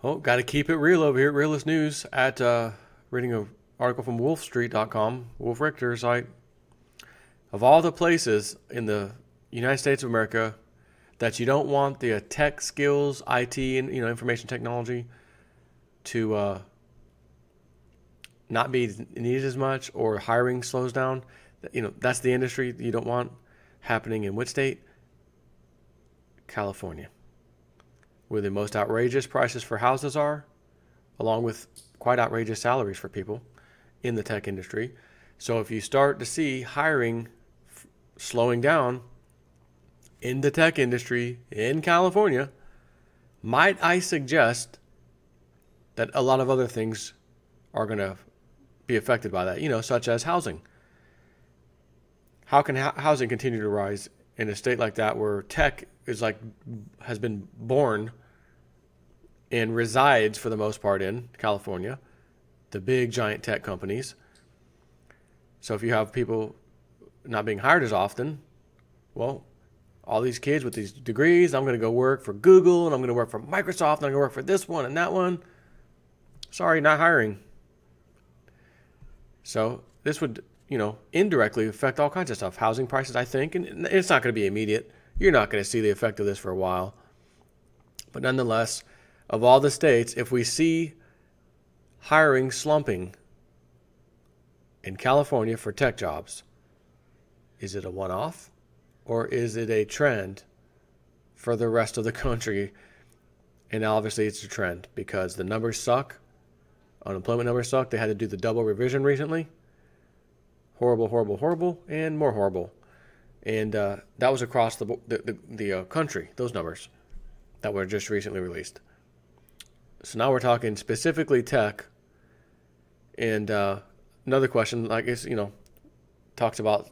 Oh, got to keep it real over here at Realist News. Reading an article from wolfstreet.com, Wolf Richter site. Of all the places in the United States of America that you don't want the tech skills, IT, and information technology to not be needed as much, or hiring slows down, that's the industry you don't want happening in which state? California, where the most outrageous prices for houses are, along with quite outrageous salaries for people in the tech industry. So if you start to see hiring slowing down in the tech industry in California, might I suggest that a lot of other things are going to be affected by that, such as housing. How can housing continue to rise in a state like that, where tech has been born and resides for the most part in California, the big giant tech companies? So if you have people not being hired as often, well, all these kids with these degrees, I'm going to go work for Google, and I'm going to work for Microsoft, and I'm going to work for this one and that one. Sorry, not hiring. So this would, indirectly affect all kinds of stuff. Housing prices, I think, and it's not going to be immediate. You're not going to see the effect of this for a while. But nonetheless, of all the states, if we see hiring slumping in California for tech jobs, is it a one-off, or is it a trend for the rest of the country? And obviously it's a trend, because the numbers suck. Unemployment numbers suck. They had to do the double revision recently. Horrible, horrible, horrible, and more horrible. And that was across the country, those numbers that were just recently released. So now we're talking specifically tech. And another question, talks about,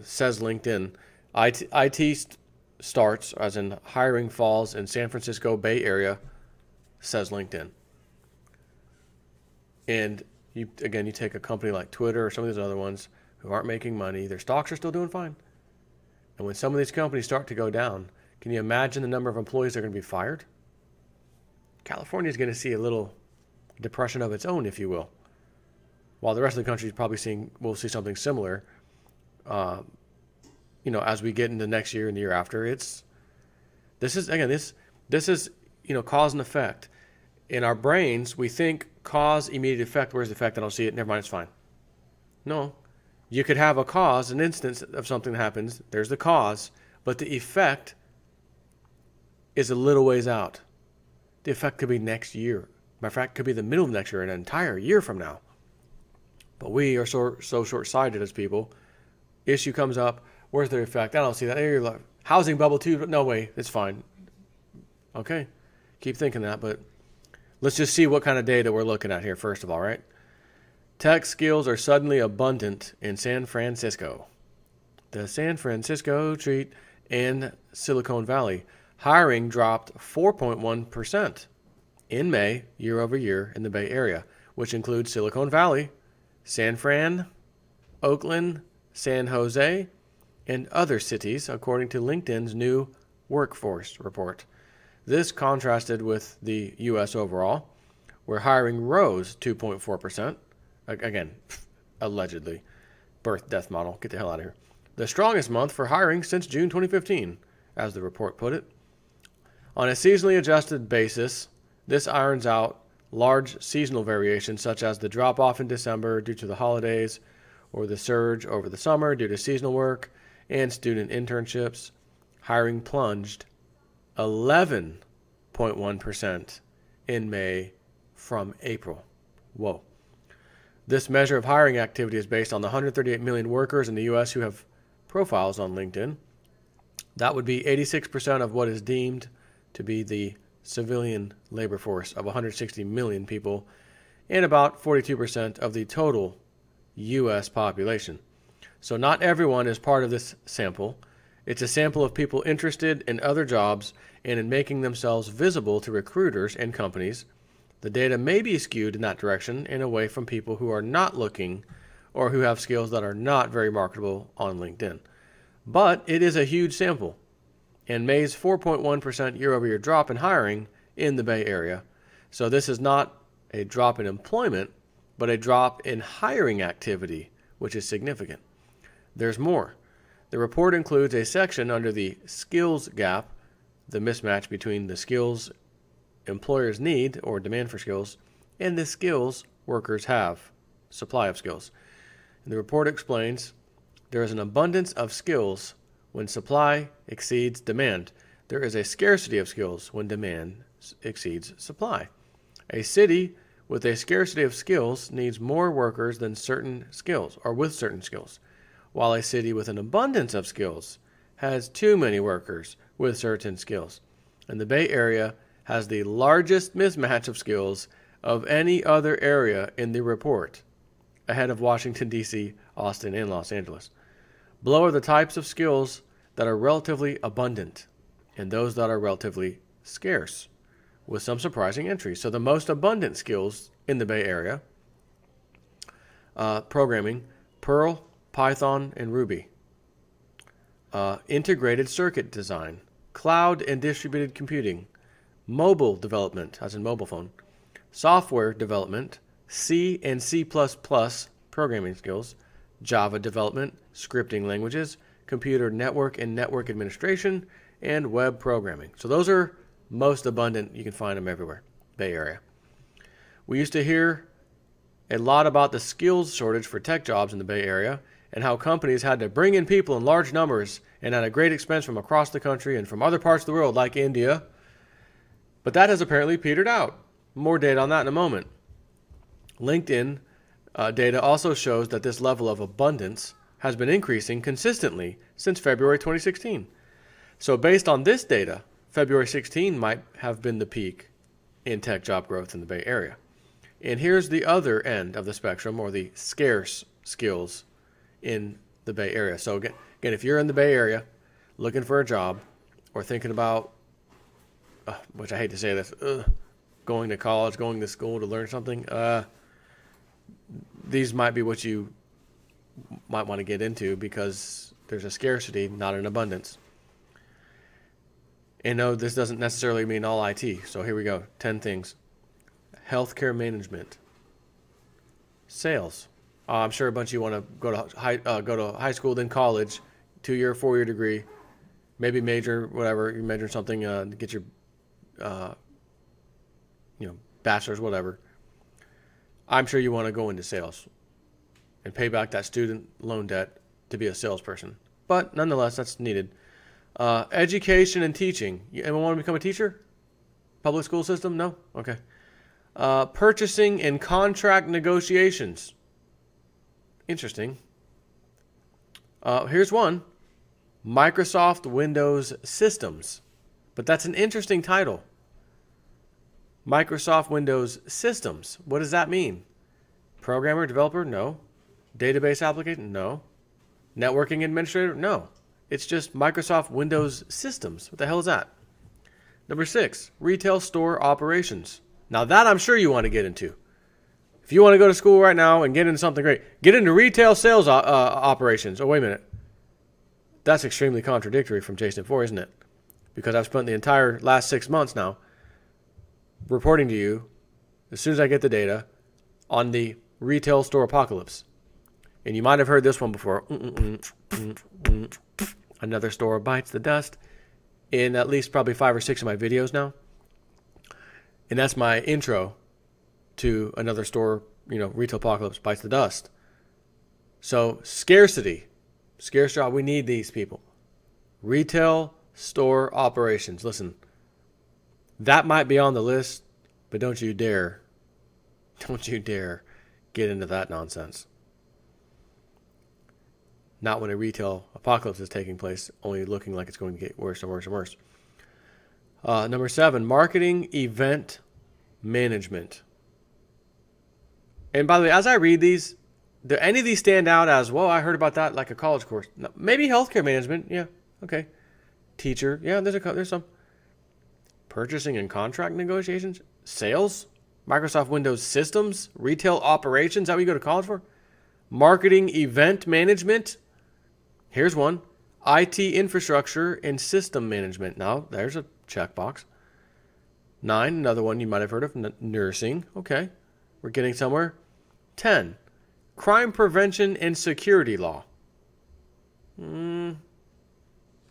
says LinkedIn, IT starts, as in hiring falls in San Francisco Bay Area, says LinkedIn. And you take a company like Twitter or some of these other ones who aren't making money, their stocks are still doing fine. And when some of these companies start to go down, can you imagine the number of employees that are going to be fired? California is going to see a little depression of its own, if you will, while the rest of the country is probably will see something similar. As we get into next year and the year after, this is cause and effect. In our brains, we think cause, immediate effect. Where's the effect? I don't see it. Never mind, it's fine. No, you could have a cause, an instance of something that happens. There's the cause, but the effect is a little ways out. The effect could be next year. Matter of fact, it could be the middle of next year, an entire year from now. But we are so short-sighted as people. Issue comes up. Where's the effect? I don't see that. You're like, housing bubble too. No way. It's fine. Okay. Keep thinking that, but let's just see what kind of data we're looking at here first of all, right? Tech skills are suddenly abundant in San Francisco. The San Francisco treat and Silicon Valley. Hiring dropped 4.1% in May, year over year, in the Bay Area, which includes Silicon Valley, San Fran, Oakland, San Jose, and other cities, according to LinkedIn's new workforce report. This contrasted with the U.S. overall, where hiring rose 2.4%. Again, allegedly. Birth-death model. Get the hell out of here. The strongest month for hiring since June 2015, as the report put it. On a seasonally adjusted basis, this irons out large seasonal variations, such as the drop-off in December due to the holidays, or the surge over the summer due to seasonal work and student internships. Hiring plunged 11.1% in May from April. Whoa. This measure of hiring activity is based on the 138 million workers in the U.S. who have profiles on LinkedIn. That would be 86% of what is deemed to be the civilian labor force of 160 million people, and about 42% of the total U.S. population. So not everyone is part of this sample. It's a sample of people interested in other jobs and in making themselves visible to recruiters and companies. The data may be skewed in that direction and away from people who are not looking or who have skills that are not very marketable on LinkedIn. But it is a huge sample, and May's 4.1% year-over-year drop in hiring in the Bay Area So this is not a drop in employment, but a drop in hiring activity, which is significant. There's more. The report includes a section under the skills gap, the mismatch between the skills employers need or demand for skills and the skills workers have, supply of skills. And the report explains there is an abundance of skills when supply exceeds demand. There is a scarcity of skills when demand exceeds supply. A city with a scarcity of skills needs more workers than certain skills or with certain skills, while a city with an abundance of skills has too many workers with certain skills. And the Bay Area has the largest mismatch of skills of any other area in the report, ahead of Washington, D.C., Austin, and Los Angeles. Below are the types of skills that are relatively abundant and those that are relatively scarce, with some surprising entries. So the most abundant skills in the Bay Area, programming, Perl, Python, and Ruby. Integrated circuit design, cloud and distributed computing, mobile development, as in mobile phone, software development, C and C++ programming skills, Java development, scripting languages, computer network and network administration, and web programming. So those are most abundant. You can find them everywhere, Bay Area. We used to hear a lot about the skills shortage for tech jobs in the Bay Area and how companies had to bring in people in large numbers and at a great expense from across the country and from other parts of the world like India. But that has apparently petered out. More data on that in a moment. LinkedIn data also shows that this level of abundance has been increasing consistently since February 2016. So based on this data, February 16 might have been the peak in tech job growth in the Bay Area. And here's the other end of the spectrum, or the scarce skills in the Bay Area. So again, if you're in the Bay Area looking for a job or thinking about, which I hate to say this, going to college, going to school to learn something, these might be what you might want to get into because there's a scarcity, not an abundance. And no, this doesn't necessarily mean all IT. So here we go. 10 things. Healthcare management. Sales. I'm sure a bunch of you want to go to high school, then college, 2-year, 4-year degree, maybe major, whatever. You major in something, get your, bachelor's, whatever. I'm sure you want to go into sales and pay back that student loan debt to be a salesperson. But nonetheless, that's needed. Education and teaching. Anyone want to become a teacher? Public school system? No? Okay. Purchasing and contract negotiations. Interesting. Here's one. Microsoft Windows Systems. But that's an interesting title. Microsoft Windows Systems. What does that mean? Programmer, developer? No. Database application? No. Networking administrator? No. It's just Microsoft Windows Systems. What the hell is that? Number 6, retail store operations. Now that I'm sure you want to get into. If you want to go to school right now and get into something great, get into retail sales operations. Oh, wait a minute. That's extremely contradictory from Jason 4, isn't it? Because I've spent the entire last 6 months now reporting to you, as soon as I get the data, on the retail store apocalypse. And you might have heard this one before. Another store bites the dust in at least probably 5 or 6 of my videos now. And that's my intro to another store, retail apocalypse bites the dust. So scarcity, scarce job, we need these people. Retail store operations. Listen, that might be on the list, but don't you dare get into that nonsense. Not when a retail apocalypse is taking place, only looking like it's going to get worse and worse and worse. Number 7, marketing event management. And by the way, as I read these, do any of these stand out as, well, I heard about that like a college course? No, maybe healthcare management. Yeah, okay. Teacher. Yeah, there's some. Purchasing and contract negotiations. Sales. Microsoft Windows Systems. Retail operations. That what you go to college for? Marketing event management. Here's one. IT infrastructure and system management. Now, there's a checkbox. 9, another one you might have heard of, nursing. Okay, we're getting somewhere. 10, crime prevention and security law. Don't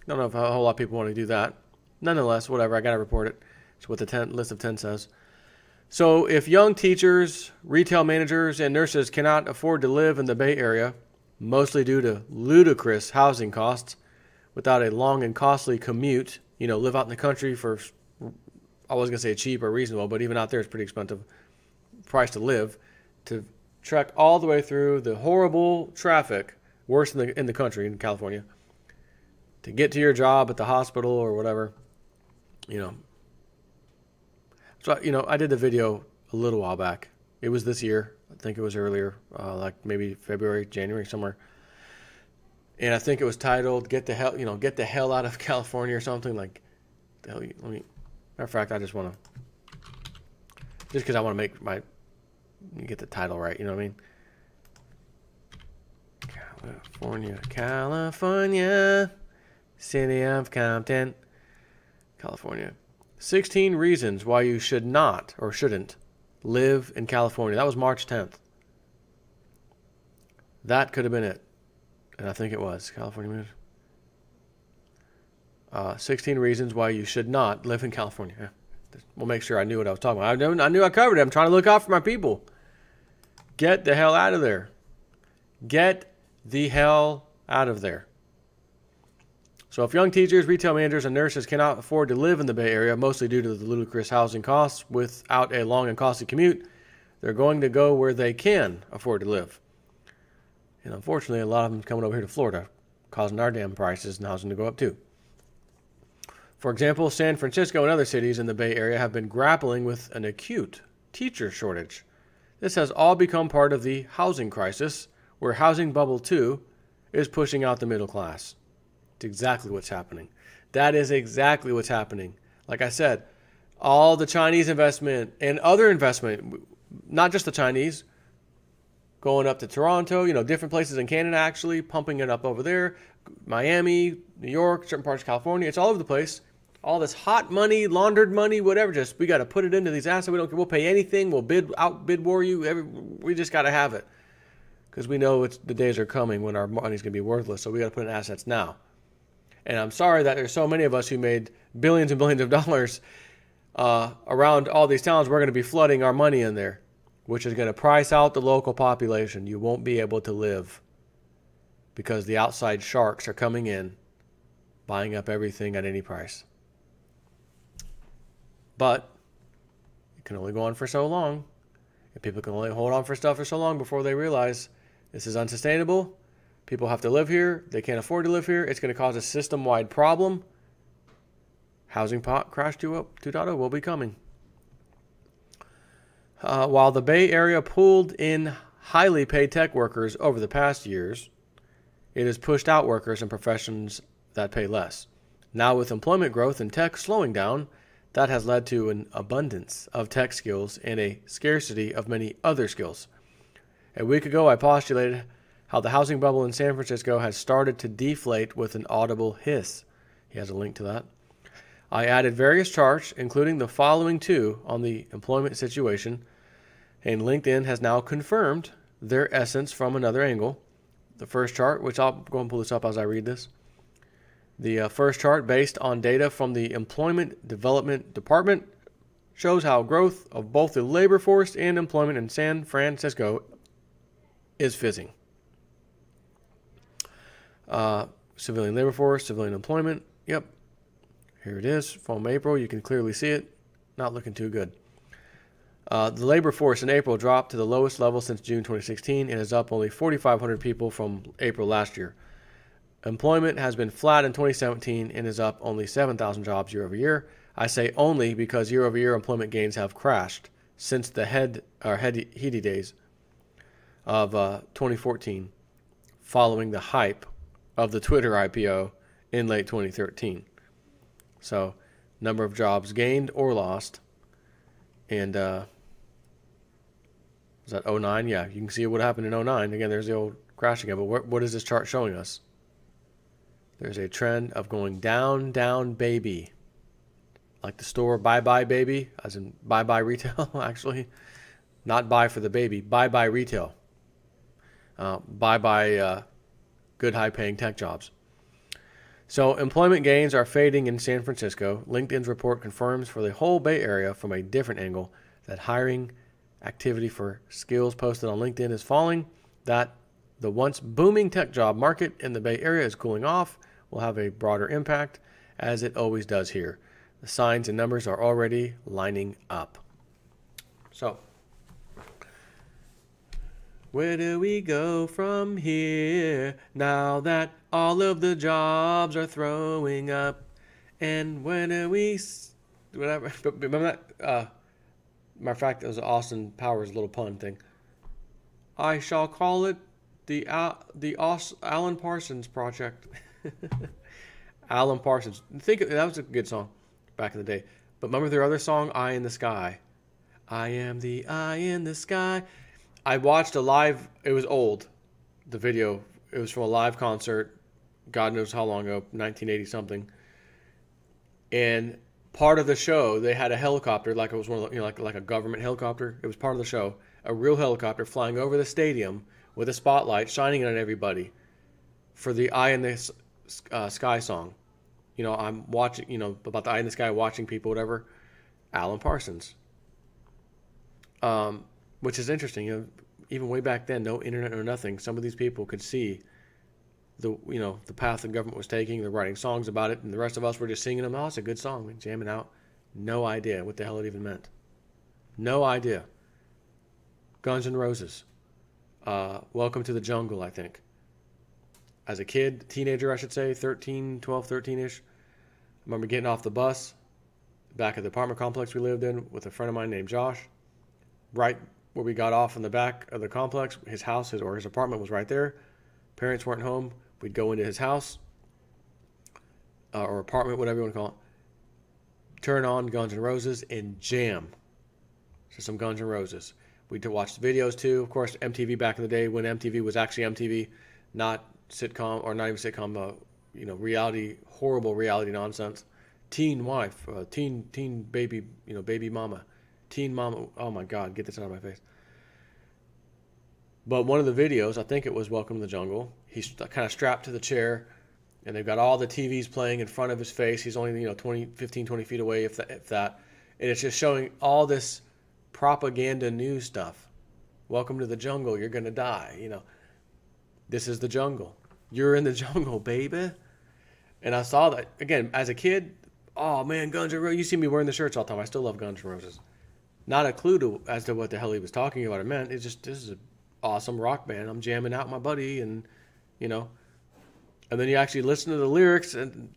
know if a whole lot of people want to do that. Nonetheless, whatever, I got to report it. It's what the list of 10 says. So if young teachers, retail managers, and nurses cannot afford to live in the Bay Area, mostly due to ludicrous housing costs, without a long and costly commute, live out in the country for, I was going to say cheap or reasonable, but even out there it's pretty expensive price to live, to trek all the way through the horrible traffic, worse in the country, in California, to get to your job at the hospital or whatever, So, I did the video a little while back. It was this year. I think it was earlier, like maybe February, January, somewhere. And I think it was titled, get the hell out of California or something. Like, matter of fact, I just want to, just because I want to get the title right, you know what I mean? California, city of Compton, California. 16 reasons why you should not or shouldn't live in California. That was March 10th. That could have been it. And I think it was. California. 16 reasons why you should not live in California. Yeah. We'll make sure I knew what I was talking about. I knew I covered it. I'm trying to look out for my people. Get the hell out of there. Get the hell out of there. So if young teachers, retail managers, and nurses cannot afford to live in the Bay Area, mostly due to the ludicrous housing costs without a long and costly commute, they're going to go where they can afford to live. And unfortunately, a lot of them coming over here to Florida, causing our damn prices and housing to go up too. For example, San Francisco and other cities in the Bay Area have been grappling with an acute teacher shortage. This has all become part of the housing crisis, where Housing Bubble 2 is pushing out the middle class. It's exactly what's happening. That is exactly what's happening. Like I said, all the Chinese investment and other investment, not just the Chinese, going up to Toronto, different places in Canada actually, pumping it up over there, Miami, New York, certain parts of California, it's all over the place. All this hot money, laundered money, whatever, just we got to put it into these assets. We'll pay anything, we'll outbid war you, we just got to have it. Because we know the days are coming when our money's going to be worthless, so we got to put in assets now. And I'm sorry that there's so many of us who made billions and billions of dollars around all these towns. We're going to be flooding our money in there, which is going to price out the local population. You won't be able to live because the outside sharks are coming in, buying up everything at any price. But it can only go on for so long. And people can only hold on for stuff for so long before they realize this is unsustainable. People have to live here. They can't afford to live here. It's going to cause a system-wide problem. Housing crash 2.0 will be coming. While the Bay Area pulled in highly paid tech workers over the past years, it has pushed out workers in professions that pay less. Now with employment growth in tech slowing down, that has led to an abundance of tech skills and a scarcity of many other skills. A week ago, I postulated how the housing bubble in San Francisco has started to deflate with an audible hiss. He has a link to that. I added various charts, including the following two on the employment situation, and LinkedIn has now confirmed their essence from another angle. The first chart, which I'll go and pull this up as I read this. The first chart, based on data from the Employment Development Department, shows how growth of both the labor force and employment in San Francisco is fizzing. Civilian labor force, civilian employment. Yep. Here it is from April. You can clearly see it. Not looking too good. The labor force in April dropped to the lowest level since June 2016 and is up only 4,500 people from April last year. Employment has been flat in 2017 and is up only 7,000 jobs year over year. I say only because year over year employment gains have crashed since the heady days of 2014, following the hype of the Twitter IPO in late 2013. So, number of jobs gained or lost. And was that 09? Yeah, you can see what happened in 09. Again, there's the old crash again. But what is this chart showing us? There's a trend of going down, down, baby. like the store Bye Bye Baby, as in Bye Bye Retail, actually. Not buy for the baby, Bye Bye Retail. Bye Bye good high-paying tech jobs. So employment gains are fading in San Francisco. LinkedIn's report confirms for the whole Bay Area from a different angle that hiring activity for skills posted on LinkedIn is falling, that the once booming tech job market in the Bay Area is cooling off, will have a broader impact, as it always does here. The signs and numbers are already lining up. So, where do we go from here now that all of the jobs are throwing up? And when do we... Whatever. Remember that? Matter of fact, it was Austin Powers' little pun thing. I shall call it the Alan Parsons Project. Alan Parsons. That was a good song back in the day. But remember their other song, Eye in the Sky? I am the eye in the sky. I watched a live, it was old, the video. It was from a live concert, God knows how long ago, 1980 something. And part of the show, they had a helicopter, like it was one of the, like a government helicopter. It was part of the show, a real helicopter flying over the stadium with a spotlight shining on everybody for the Eye in the Sky song. I'm watching, about the Eye in the Sky, watching people, whatever. Alan Parsons. Which is interesting, even way back then, no internet or nothing. Some of these people could see the path the government was taking. They're writing songs about it, and the rest of us were just singing them. Oh, it's a good song, and jamming out. No idea what the hell it even meant. No idea. Guns N' Roses. Welcome to the Jungle, I think. As a kid, teenager, I should say, 13-ish. I remember getting off the bus back at the apartment complex we lived in with a friend of mine named Josh. Right where we got off in the back of the complex, his house, his apartment was right there. Parents weren't home. We'd go into his house or apartment, whatever you want to call it. Turn on Guns N' Roses and jam to some Guns N' Roses. We'd watch the videos too. Of course, MTV back in the day when MTV was actually MTV, not sitcom or not even sitcom. Reality, horrible reality nonsense. Teen wife, teen baby, baby mama. Teen Mama, oh my God, get this out of my face. But one of the videos, I think it was Welcome to the Jungle, he's kind of strapped to the chair, and they've got all the TVs playing in front of his face. He's only, 15, 20 feet away, if that. And it's just showing all this propaganda news stuff. Welcome to the jungle, you're going to die, This is the jungle. You're in the jungle, baby. And I saw that, again, as a kid, oh man, Guns N' Roses. You see me wearing the shirts all the time. I still love Guns N' Roses. Not a clue as to what the hell he was talking about or meant. It's just, this is an awesome rock band. I'm jamming out with my buddy, and, And then you actually listen to the lyrics and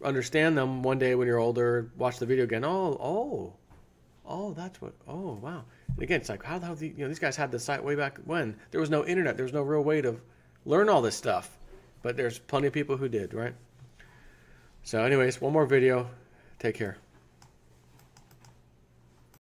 understand them one day when you're older, watch the video again. Oh, that's what, oh, wow. And again, it's like, how the hell, these guys had the site way back when. There was no internet. There was no real way to learn all this stuff. But there's plenty of people who did, right? So anyways, one more video. Take care.